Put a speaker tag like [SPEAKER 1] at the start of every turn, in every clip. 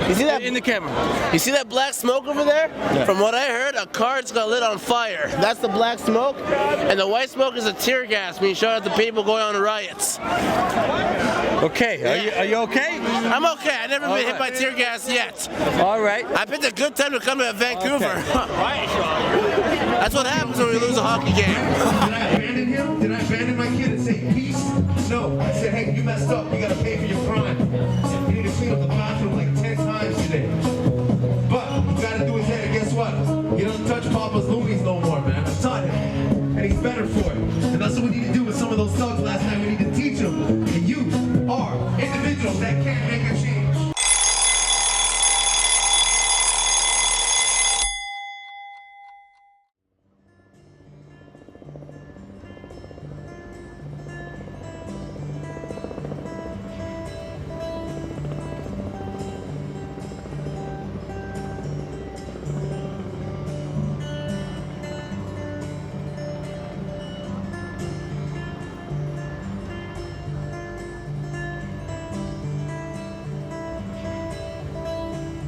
[SPEAKER 1] You see that
[SPEAKER 2] in the camera?
[SPEAKER 1] You see that black smoke over there?
[SPEAKER 2] Yeah.
[SPEAKER 1] From what I heard, a car just got lit on fire. That's the black smoke, and the white smoke is a tear gas being shot at the people going on riots.
[SPEAKER 2] Okay, are you okay?
[SPEAKER 1] I'm okay. I never been hit by tear gas yet.
[SPEAKER 2] All right.
[SPEAKER 1] I picked a good time to come to Vancouver. That's what happens when we lose a hockey game.
[SPEAKER 3] Did I abandon him? Did I abandon my kid and say peace? No. I said, hey, you messed up. You gotta pay for your crime. You need to clean up the bathroom like 10 times today. But you gotta do his head, and guess what? He doesn't touch Papa's loonies no more, man. I taught him. And he's better for it. And that's what we need to do with some of those thugs last night. We need to teach them that you are individuals that can't make a change.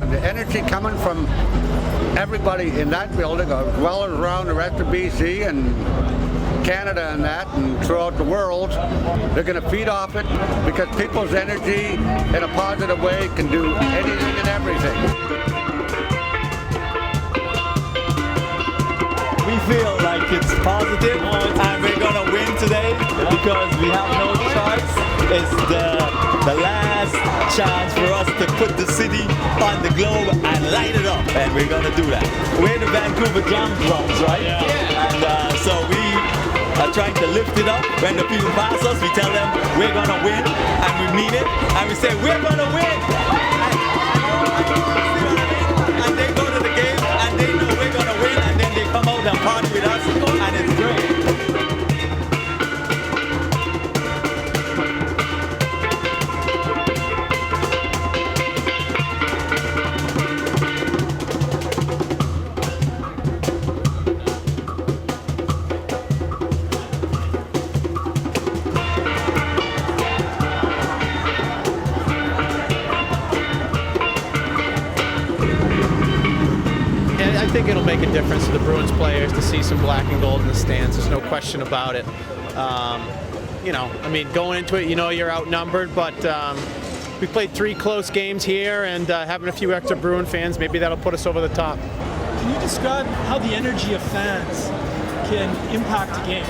[SPEAKER 4] The energy coming from everybody in that building, as well as around the rest of BC and Canada and that, and throughout the world, they're going to feed off it because people's energy in a positive way can do anything and everything.
[SPEAKER 5] We feel like it's positive and we're going to win today because we have no choice. It's the last chance for us to put the city on the globe and light it up, and we're going to do that. We're the Vancouver Canucks, right? Yeah. And so we are trying to lift it up. When the people pass us, we tell them we're going to win, and we mean it, and we say we're going to win. And they go to the game, and they know we're going to win, and then they come out and party with us, and it's great.
[SPEAKER 6] I think it'll make a difference to the Bruins players to see some black and gold in the stands. There's no question about it. You know, I mean, going into it, you know you're outnumbered, but we played 3 close games here, and having a few extra Bruin fans, maybe that'll put us over the top.
[SPEAKER 7] Can you describe how the energy of fans can impact a game?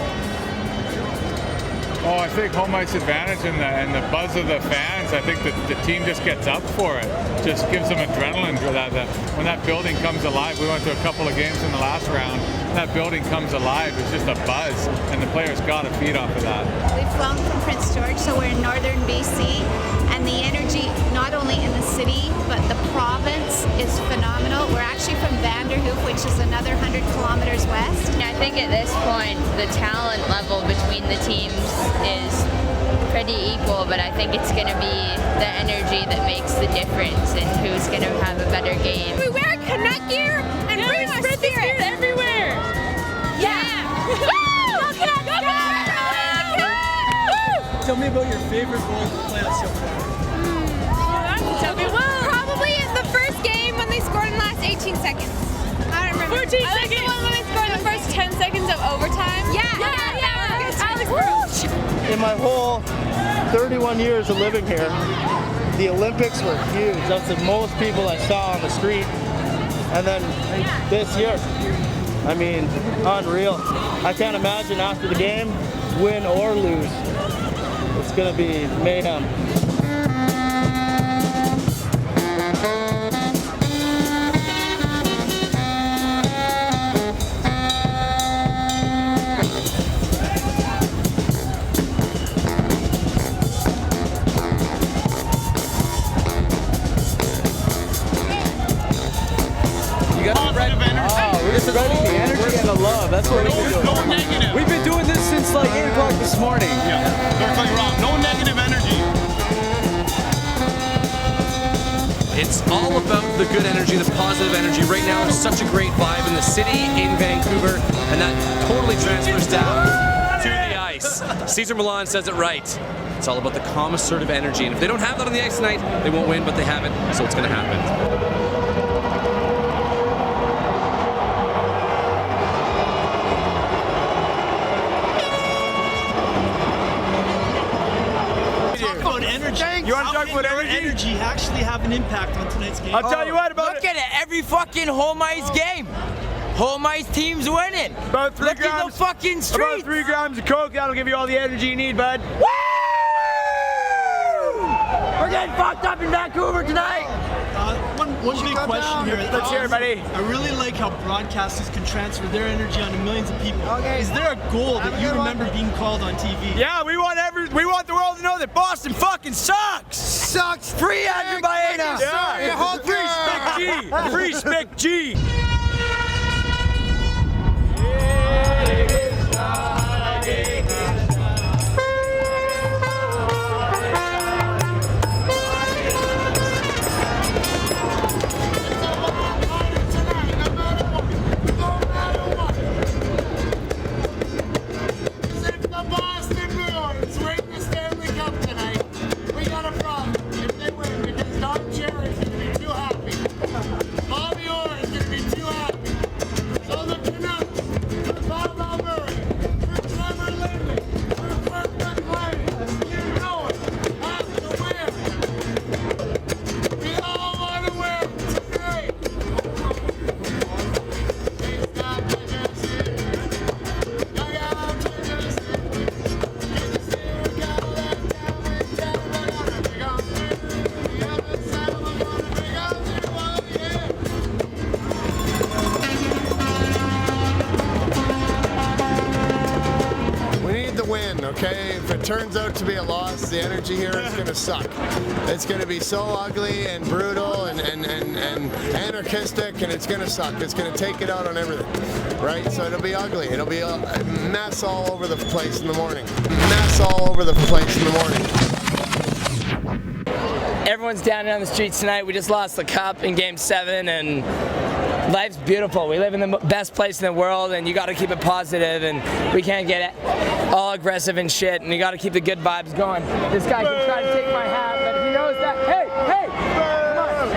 [SPEAKER 8] Oh, I think home ice advantage and the buzz of the fans. I think that the team just gets up for it. Just gives them adrenaline for that. When that building comes alive, we went to a couple of games in the last round. That building comes alive. It's just a buzz, and the players got to feed off of that.
[SPEAKER 9] We've flown from Prince George, so we're in northern BC, and the energy not only in the city but the province is phenomenal. We're actually from Vanderhoof, which is another 100 kilometers west.
[SPEAKER 10] I think at this point the talent level between the teams is pretty equal, but I think it's going to be the energy that makes the difference in who's going to have a better game.
[SPEAKER 11] We wear Canuck gear and bring our spirit everywhere. Yeah. Go Canucks!
[SPEAKER 7] Tell me about your favorite goal of the playoffs so far.
[SPEAKER 11] Probably the first game when they scored in the last 18 seconds. I don't remember. 14 seconds. I like the one when they scored in the first 10 seconds of overtime. Yeah.
[SPEAKER 12] In my whole 31 years of living here, the Olympics were huge. That's the most people I saw on the street. And then this year, I mean, unreal. I can't imagine after the game, win or lose. It's going to be mayhem.
[SPEAKER 6] Spreading the energy and the love. That's what we've been doing.
[SPEAKER 2] No negative.
[SPEAKER 6] We've been doing this since like 8 o'clock this morning.
[SPEAKER 2] Yeah, perfectly wrong. No negative energy.
[SPEAKER 13] It's all about the good energy, the positive energy. Right now, there's such a great vibe in the city, in Vancouver, and that totally transfers down to the ice. Cesar Millan says it right. It's all about the calm, assertive energy. And if they don't have that on the ice tonight, they won't win, but they have it, so it's going to happen.
[SPEAKER 7] You want to talk about energy actually have an impact on tonight's game?
[SPEAKER 14] I'll tell you what about Look at it. Every fucking home ice game. Home ice team's winning.
[SPEAKER 15] About 3
[SPEAKER 14] Look
[SPEAKER 15] grams.
[SPEAKER 14] at the fucking streets.
[SPEAKER 15] About 3 grams of coke. That'll give you all the energy you need, bud.
[SPEAKER 14] Woo! We're getting fucked up in Vancouver tonight.
[SPEAKER 7] One big question here.
[SPEAKER 15] Let's hear it, buddy.
[SPEAKER 7] I really like how broadcasters can transfer their energy onto millions of people. Is there a goal that you remember being called on TV?
[SPEAKER 15] Yeah, we want the world to know that Boston fucking sucks.
[SPEAKER 14] Sucks. Free Andrew Baena.
[SPEAKER 15] Yeah. Free Spick G. Free Spick G.
[SPEAKER 16] Okay, if it turns out to be a loss, the energy here is going to suck. It's going to be so ugly and brutal and anarchistic, and it's going to suck. It's going to take it out on everything, right? So it'll be ugly. It'll be a mess all over the place in the morning. Mess all over the place in the morning.
[SPEAKER 14] Everyone's down on the streets tonight. We just lost the cup in Game 7, and life's beautiful. We live in the best place in the world, and you got to keep it positive, and we can't get all aggressive and shit, and you got to keep the good vibes going. This guy can try to take my hat, but he knows that. Hey,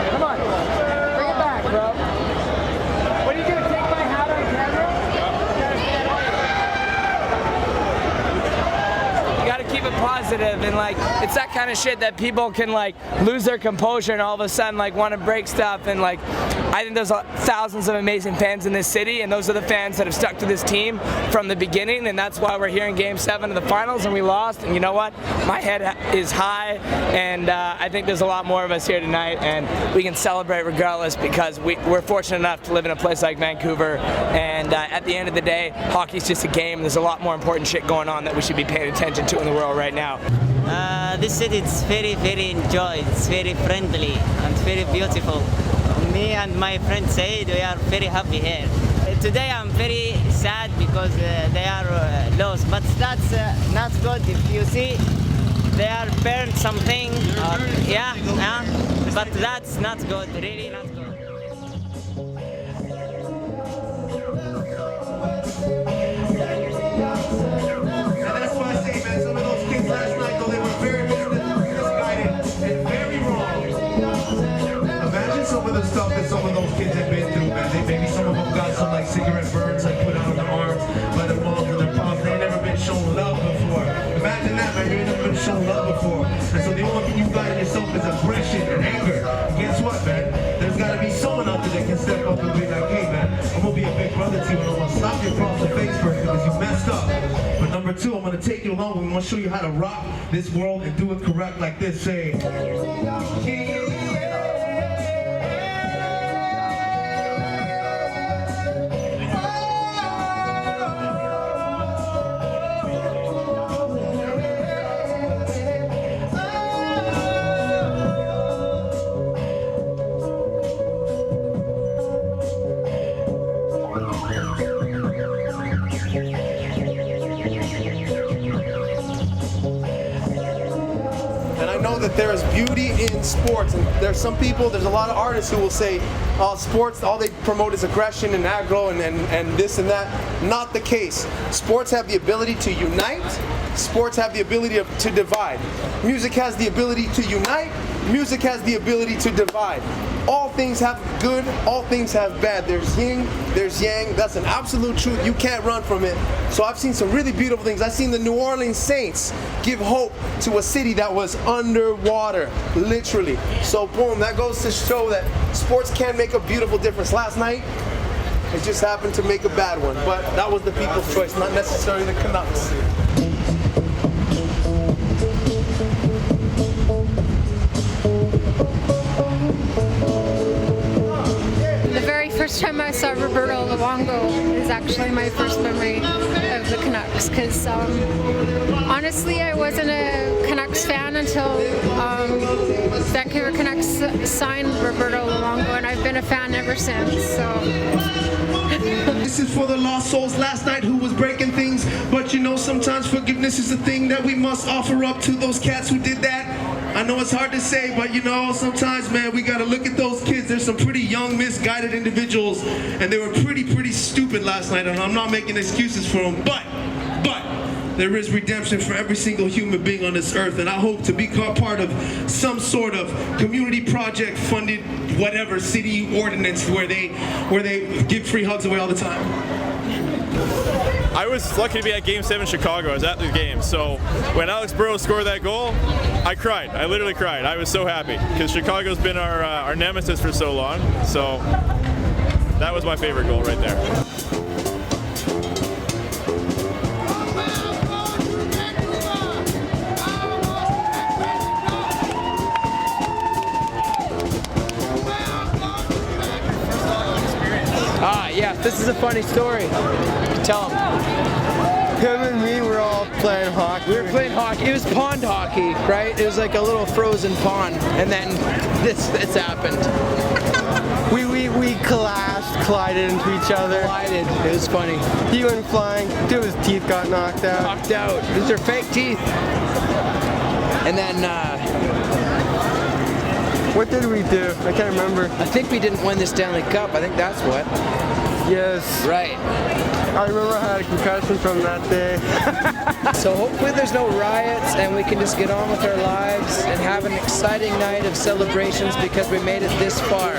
[SPEAKER 14] come on, bring it back, bro. What are you gonna take my hat on camera? You got to keep it positive, and like it's that kind of shit that people can like lose their composure and all of a sudden like want to break stuff, and like I think there's thousands of amazing fans in this city, and those are the fans that have stuck to this team from the beginning, and that's why we're here in Game 7 of the finals, and we lost. And you know what? My head is high, and I think there's a lot more of us here tonight, and we can celebrate regardless because we're fortunate enough to live in a place like Vancouver, and at the end of the day, hockey's just a game. There's a lot more important shit going on that we should be paying attention to in the world right now.
[SPEAKER 17] This city is very, very enjoyed. It's very friendly and very beautiful. Me and my friends say we are very happy here. Today I'm very sad because they are lost, but that's not good. If you see, they are burned something, but that's not good, really not good.
[SPEAKER 3] And that's why I say, man, some of those kids last night, though, they were very misguided and very wrong. Imagine some of the stuff that some of those kids have been through, man. Maybe some of them got some like cigarette burns like put out on their arms by their moms and their pops. They never been shown love before. Imagine that, man. You've never been shown love before. And so the only thing you've got in yourself is aggression and anger. And guess what, man? There's got to be someone out there that can step up and be like, hey, man, I'm going to be a big brother to you and I'm going to slap you across the face first because you messed up. But number two, I'm going to take you along. We want to show you how to rock this world and do it correct like this. Say, that there is beauty in sports, and there's some people, there's a lot of artists who will say sports, all they promote is aggression and aggro and this and that. Not the case. Sports have the ability to unite sports have the ability to divide. Music has the ability to unite. Music has the ability to divide. All things have good, all things have bad. There's yin, there's yang. That's an absolute truth. You can't run from it. So I've seen some really beautiful things. I've seen the New Orleans Saints give hope to a city that was underwater, literally. So boom, that goes to show that sports can make a beautiful difference. Last night, it just happened to make a bad one, but that was the people's choice, not necessarily the Canucks.
[SPEAKER 11] First time I saw Roberto Luongo is actually my first memory of the Canucks, because honestly I wasn't a Canucks fan until Vancouver Canucks signed Roberto Luongo, and I've been a fan ever since. So
[SPEAKER 3] this is for the lost souls last night who was breaking things, but you know sometimes forgiveness is a thing that we must offer up to those cats who did that. I know it's hard to say, but you know, sometimes, man, we gotta look at those kids. There's some pretty young, misguided individuals, and they were pretty stupid last night, and I'm not making excuses for them, but there is redemption for every single human being on this earth, and I hope to be part of some sort of community project funded, whatever, city ordinance where they give free hugs away all the time.
[SPEAKER 18] I was lucky to be at Game 7 Chicago. I was at the game. So when Alex Burrows scored that goal, I cried. I literally cried. I was so happy because Chicago's been our nemesis for so long. So that was my favorite goal right there.
[SPEAKER 14] Yeah, this is a funny story. Tell him.
[SPEAKER 12] Him and me were all playing hockey.
[SPEAKER 14] We were playing hockey. It was pond hockey, right? It was like a little frozen pond, and then this happened.
[SPEAKER 12] We collided into each other.
[SPEAKER 14] Collided. It was funny.
[SPEAKER 12] He went flying. Two of his teeth got knocked out.
[SPEAKER 14] Knocked out. These are fake teeth. And then.
[SPEAKER 12] What did we do? I can't remember.
[SPEAKER 14] I think we didn't win the Stanley Cup. I think that's what.
[SPEAKER 12] Yes.
[SPEAKER 14] Right.
[SPEAKER 12] I remember I had a concussion from that day.
[SPEAKER 14] So hopefully there's no riots and we can just get on with our lives and have an exciting night of celebrations because we made it this far.